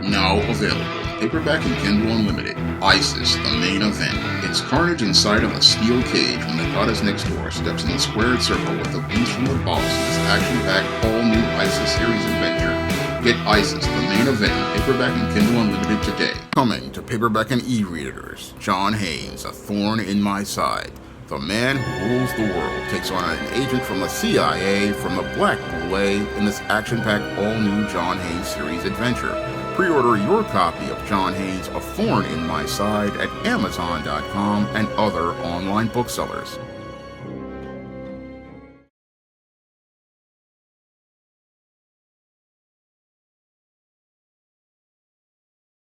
Now available, paperback and Kindle Unlimited. ISIS, the main event. It's carnage inside of a steel cage when the goddess next door steps in the squared circle with the beast from the boss in this action-packed all-new ISIS series adventure. Get ISIS, the main event, paperback and Kindle Unlimited today. Coming to paperback and e-readers, John Haynes, A Thorn in My Side. The man who rules the world takes on an agent from the CIA from the Black Boule in this action-packed all-new John Haynes series adventure. Pre-order your copy of John Haynes' A Thorn in My Side at Amazon.com and other online booksellers.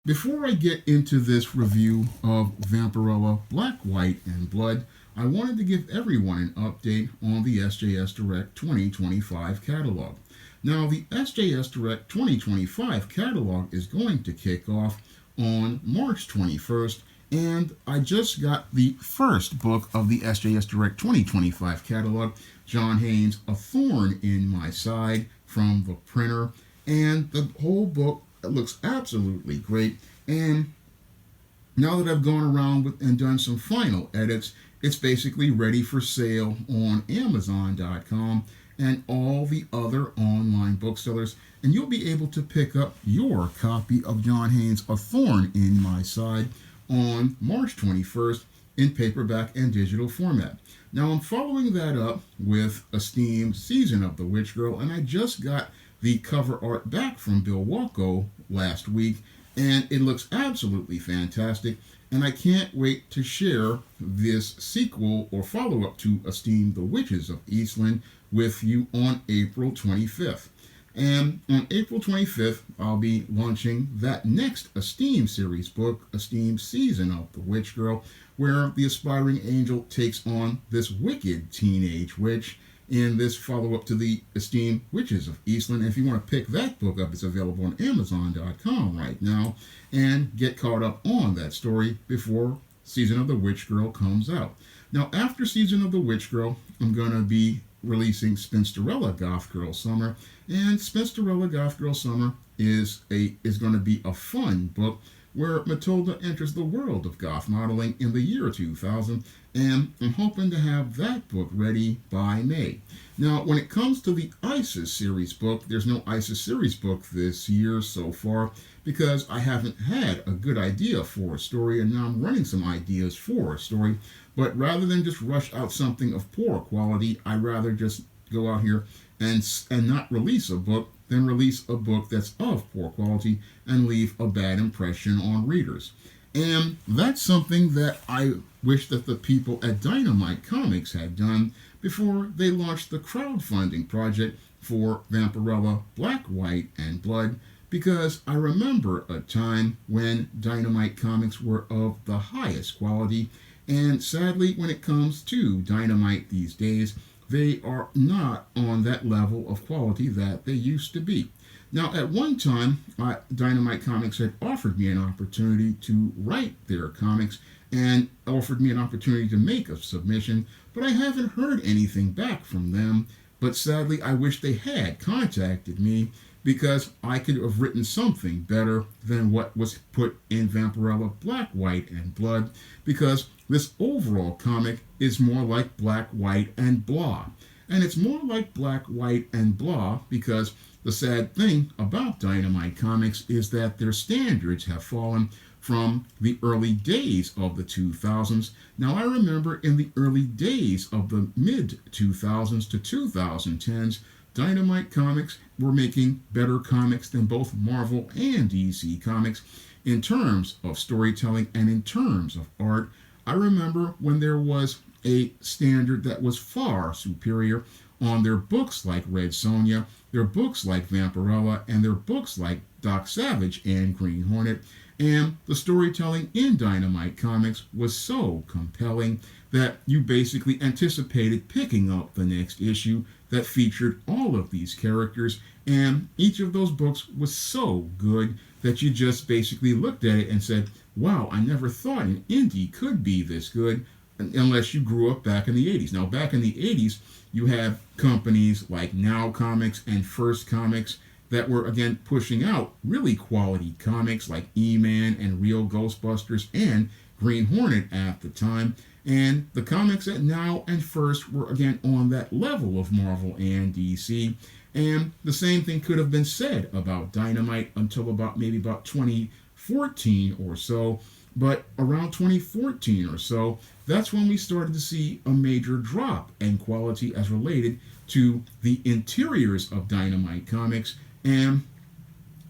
Before I get into this review of Vampirella, Black, White, and Blood, I wanted to give everyone an update on the SJS Direct 2025 catalog. Now, the SJS Direct 2025 catalog is going to kick off on March 21st, and I just got the first book of the SJS Direct 2025 catalog, John Haynes' A Thorn in My Side, from the printer, and the whole book looks absolutely great. And now that I've gone around and done some final edits, it's basically ready for sale on Amazon.com and all the other online booksellers, and you'll be able to pick up your copy of John Haynes' A Thorn in My Side on March 21st in paperback and digital format. Now, I'm following that up with Esteemed Season of the Witch Girl, and I just got the cover art back from Bill Walko last week, and it looks absolutely fantastic, and I can't wait to share this sequel or follow-up to Esteemed the Witches of Eastland with you on April 25th. And on April 25th, I'll be launching that next Esteemed series book, Esteemed Season of the Witch Girl, where the aspiring angel takes on this wicked teenage witch in this follow-up to the Esteemed Witches of Eastland. And if you want to pick that book up, it's available on Amazon.com right now, and get caught up on that story before Season of the Witch Girl comes out. Now, after Season of the Witch Girl, I'm going to be releasing Spinsterella Goth Girl Summer, and Spinsterella Goth Girl Summer is going to be a fun book where Matilda enters the world of goth modeling in the year 2000, and I'm hoping to have that book ready by May. Now, when it comes to the ISIS series book, there's no ISIS series book this year so far because I haven't had a good idea for a story, and now I'm running some ideas for a story. But rather than just rush out something of poor quality, I'd rather just go out here and not release a book than release a book that's of poor quality and leave a bad impression on readers. And that's something that I wish that the people at Dynamite Comics had done before they launched the crowdfunding project for Vampirella, Black, White, and Blood, because I remember a time when Dynamite Comics were of the highest quality, and sadly, when it comes to Dynamite these days, they are not on that level of quality that they used to be. Now, at one time, Dynamite Comics had offered me an opportunity to write their comics and offered me an opportunity to make a submission, but I haven't heard anything back from them. But sadly, I wish they had contacted me because I could have written something better than what was put in Vampirella, Black, White, and Blood, because this overall comic is more like Black, White, and Blah. And it's more like Black, White, and Blah because the sad thing about Dynamite Comics is that their standards have fallen from the early days of the 2000s. Now, I remember in the early days of the mid-2000s to 2010s, Dynamite Comics were making better comics than both Marvel and DC Comics in terms of storytelling and in terms of art. I remember when there was a standard that was far superior on their books like Red Sonja, their books like Vampirella, and their books like Doc Savage and Green Hornet. And the storytelling in Dynamite Comics was so compelling that you basically anticipated picking up the next issue that featured all of these characters. And each of those books was so good that you just basically looked at it and said, wow, I never thought an indie could be this good, unless you grew up back in the 80s. Now, back in the 80s, you have companies like Now Comics and First Comics that were again pushing out really quality comics like E-Man and Real Ghostbusters and Green Hornet at the time. And the comics that now and first were again on that level of Marvel and DC. And the same thing could have been said about Dynamite until maybe about 2014 or so. But around 2014 or so, that's when we started to see a major drop in quality as related to the interiors of Dynamite comics. And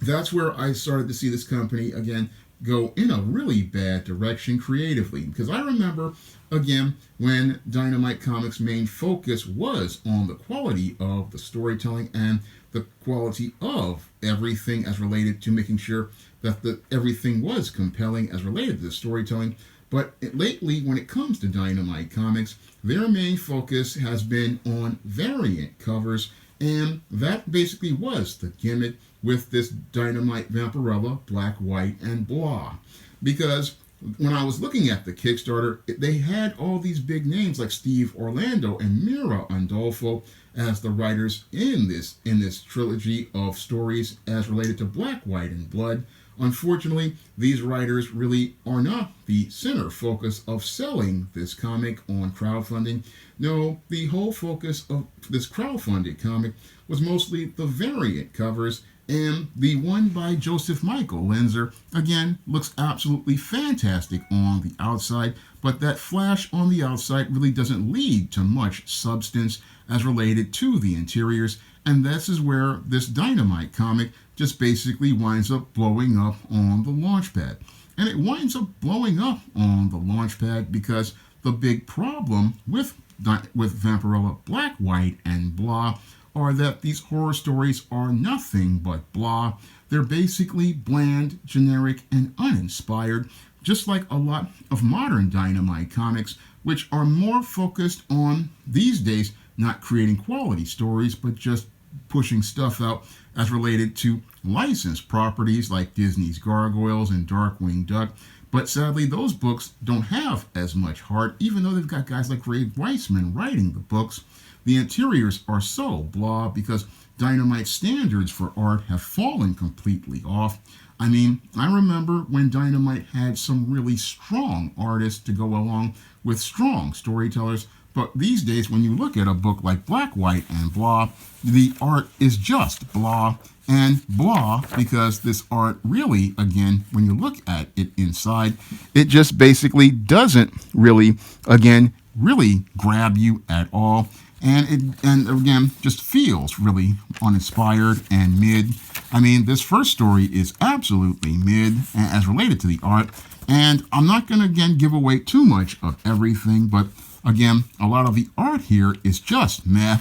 that's where I started to see this company again go in a really bad direction creatively. Because I remember, again, when Dynamite Comics' main focus was on the quality of the storytelling and the quality of everything as related to making sure that everything was compelling as related to the storytelling. But lately, when it comes to Dynamite Comics, their main focus has been on variant covers, and that basically was the gimmick with this Dynamite Vampirella, Black, White, and Blah. Because when I was looking at the Kickstarter, they had all these big names like Steve Orlando and Mira Andolfo as the writers in this trilogy of stories as related to Black, White, and Blood. Unfortunately, these writers really are not the center focus of selling this comic on crowdfunding. No, the whole focus of this crowdfunded comic was mostly the variant covers, and the one by Joseph Michael Lenzer, again, looks absolutely fantastic on the outside, but that flash on the outside really doesn't lead to much substance as related to the interiors, and this is where this Dynamite comic just basically winds up blowing up on the launch pad. And it winds up blowing up on the launch pad because the big problem with Vampirella Black, White, and Blah are that these horror stories are nothing but blah. They're basically bland, generic, and uninspired, just like a lot of modern Dynamite comics, which are more focused on, these days, not creating quality stories, but just pushing stuff out as related to licensed properties like Disney's Gargoyles and Darkwing Duck. But sadly, those books don't have as much heart, even though they've got guys like Ray Weissman writing the books. The interiors are so blah because Dynamite's standards for art have fallen completely off. I mean, I remember when Dynamite had some really strong artists to go along with strong storytellers, but these days when you look at a book like Black, White, and Blah, the art is just blah and blah because this art really, again, when you look at it inside, it just basically doesn't really, again, really grab you at all. And again, just feels really uninspired and mid. I mean, this first story is absolutely mid as related to the art. And I'm not going to, again, give away too much of everything. But, again, a lot of the art here is just meh.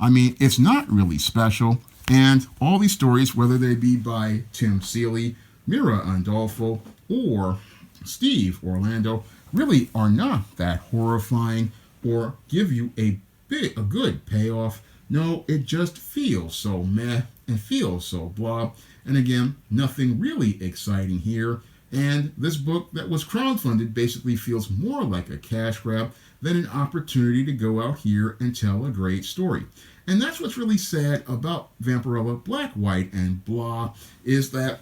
I mean, it's not really special. And all these stories, whether they be by Tim Seeley, Mira Andolfo, or Steve Orlando, really are not that horrifying or give you a good payoff. No, it just feels so meh and feels so blah. And again, nothing really exciting here. And this book that was crowdfunded basically feels more like a cash grab than an opportunity to go out here and tell a great story. And that's what's really sad about Vampirella Black, White, and Blah, is that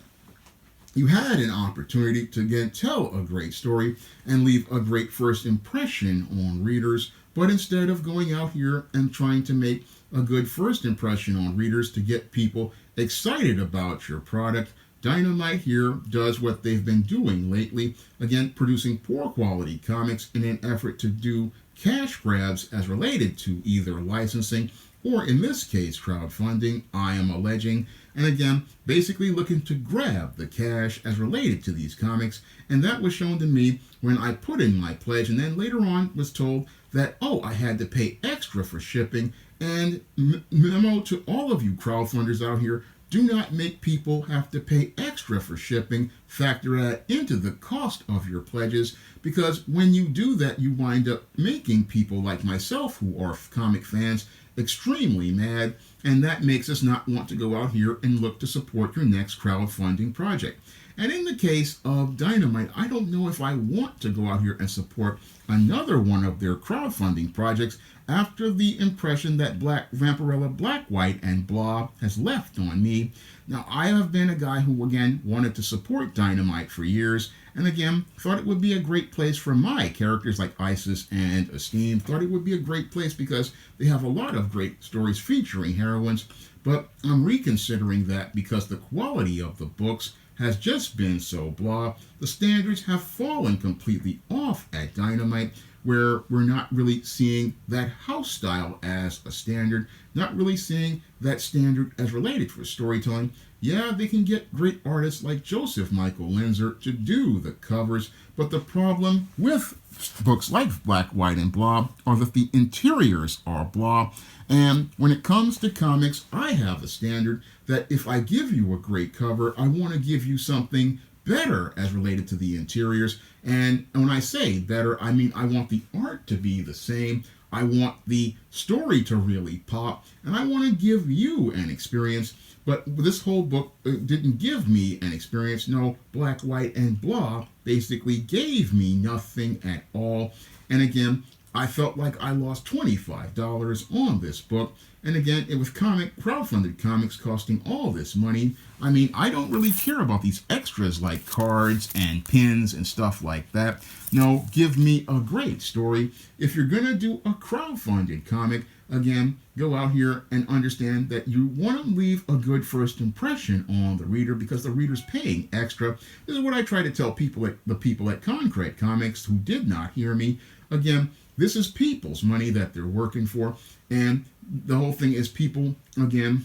you had an opportunity to again tell a great story and leave a great first impression on readers, but instead of going out here and trying to make a good first impression on readers to get people excited about your product, Dynamite here does what they've been doing lately, again, producing poor quality comics in an effort to do cash grabs as related to either licensing or, in this case, crowdfunding, I am alleging, and again, basically looking to grab the cash as related to these comics. And that was shown to me when I put in my pledge and then later on was told that, oh, I had to pay extra for shipping. And memo to all of you crowdfunders out here, do not make people have to pay extra for shipping. Factor that into the cost of your pledges, because when you do that, you wind up making people like myself who are comic fans extremely mad, and that makes us not want to go out here and look to support your next crowdfunding project. And in the case of Dynamite, I don't know if I want to go out here and support another one of their crowdfunding projects after the impression that Vampirella Black, White, and Blah has left on me. Now, I have been a guy who, again, wanted to support Dynamite for years, and again, thought it would be a great place for my characters like Isis and Esteem. Thought it would be a great place because they have a lot of great stories featuring heroines, but I'm reconsidering that because the quality of the books has just been so blah. The standards have fallen completely off at Dynamite, where we're not really seeing that house style as a standard, not really seeing that standard as related for storytelling. Yeah, they can get great artists like Joseph Michael Linzer to do the covers, but the problem with books like Black, White, and Blah are that the interiors are blah. And when it comes to comics, I have the standard that if I give you a great cover, I want to give you something better as related to the interiors. And when I say better, I mean I want the art to be the same. I want the story to really pop, and I want to give you an experience. But this whole book didn't give me an experience. No, Black, White, and Blah basically gave me nothing at all. And again, I felt like I lost $25 on this book. And again, it was crowdfunded comics costing all this money. I mean, I don't really care about these extras like cards and pins and stuff like that. No, give me a great story. If you're going to do a crowdfunded comic, again, go out here and understand that you want to leave a good first impression on the reader because the reader's paying extra. This is what I try to tell the people at Concrete Comics who did not hear me. Again, this is people's money that they're working for, and the whole thing is people, again,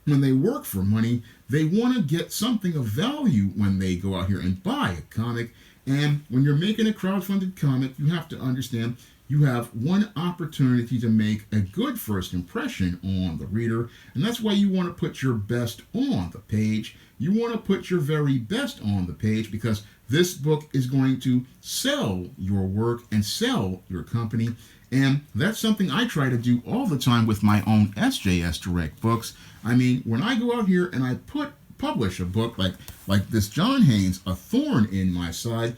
when they work for money, they want to get something of value when they go out here and buy a comic. And when you're making a crowdfunded comic, you have to understand you have one opportunity to make a good first impression on the reader, and that's why you want to put your best on the page. You want to put your very best on the page because this book is going to sell your work and sell your company. And that's something I try to do all the time with my own SJS Direct books. I mean, when I go out here and I publish a book like this John Haynes, A Thorn in My Side,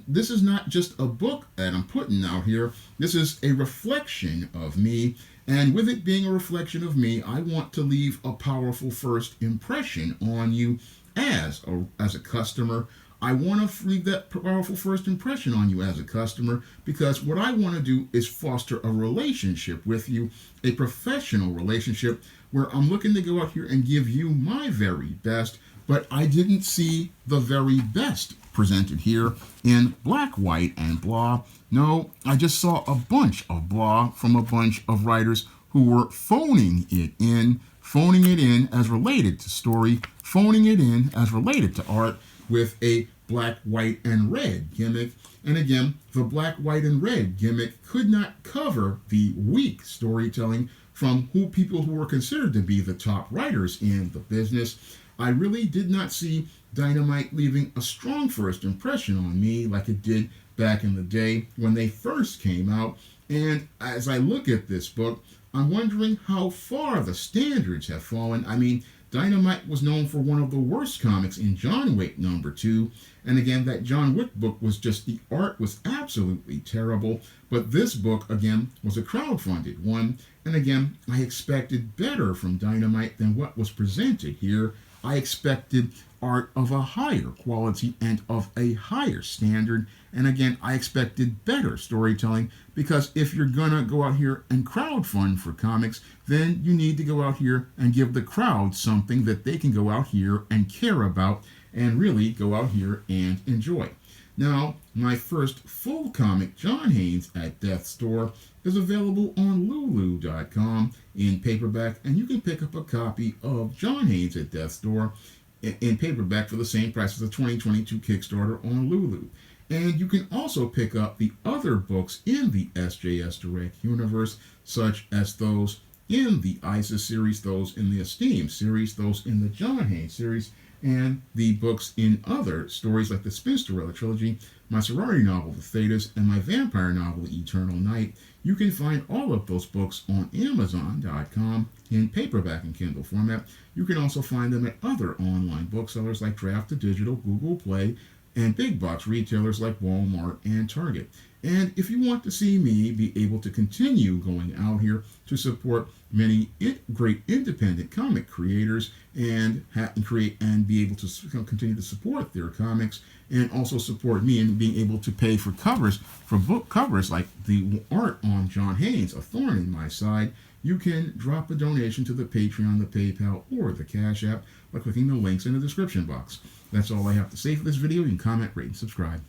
this is not just a book that I'm putting out here. This is a reflection of me. And with it being a reflection of me, I want to leave a powerful first impression on you as a customer. I want to leave that powerful first impression on you as a customer because what I want to do is foster a relationship with you, a professional relationship where I'm looking to go out here and give you my very best, but I didn't see the very best presented here in Black, White, and Blah. No, I just saw a bunch of blah from a bunch of writers who were phoning it in as related to story, phoning it in as related to art with a black, white, and red gimmick. And again, the black, white, and red gimmick could not cover the weak storytelling from people who were considered to be the top writers in the business. I really did not see Dynamite leaving a strong first impression on me like it did back in the day when they first came out. And as I look at this book, I'm wondering how far the standards have fallen. I mean, Dynamite was known for one of the worst comics in John Wick #2. And again, that John Wick book was just, the art was absolutely terrible. But this book, again, was a crowdfunded one. And again, I expected better from Dynamite than what was presented here. I expected art of a higher quality and of a higher standard. And again, I expected better storytelling because if you're going to go out here and crowdfund for comics, then you need to go out here and give the crowd something that they can go out here and care about and really go out here and enjoy. Now, my first full comic, John Haynes at Death's Door, is available on Lulu.com in paperback, and you can pick up a copy of John Haynes at Death's Door in paperback for the same price as the 2022 Kickstarter on Lulu. And you can also pick up the other books in the SJS Direct universe, such as those in the Isis series, those in the Esteem series, those in the John Haynes series, and the books in other stories like the Spinsterella trilogy, my sorority novel, The Thetas, and my vampire novel, Eternal Night. You can find all of those books on Amazon.com in paperback and Kindle format. You can also find them at other online booksellers like Draft to Digital, Google Play, and big box retailers like Walmart and Target. And if you want to see me be able to continue going out here to support many great independent comic creators and create and be able to continue to support their comics, and also support me in being able to pay for covers, for book covers like the art on John Haynes, A Thorn in My Side, you can drop a donation to the Patreon, the PayPal, or the Cash App by clicking the links in the description box. That's all I have to say for this video. You can comment, rate, and subscribe.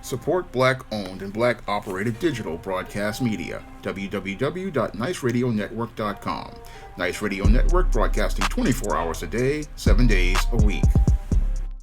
Support Black-owned and Black-operated digital broadcast media. www.niceradionetwork.com. Nice Radio Network, broadcasting 24 hours a day, 7 days a week.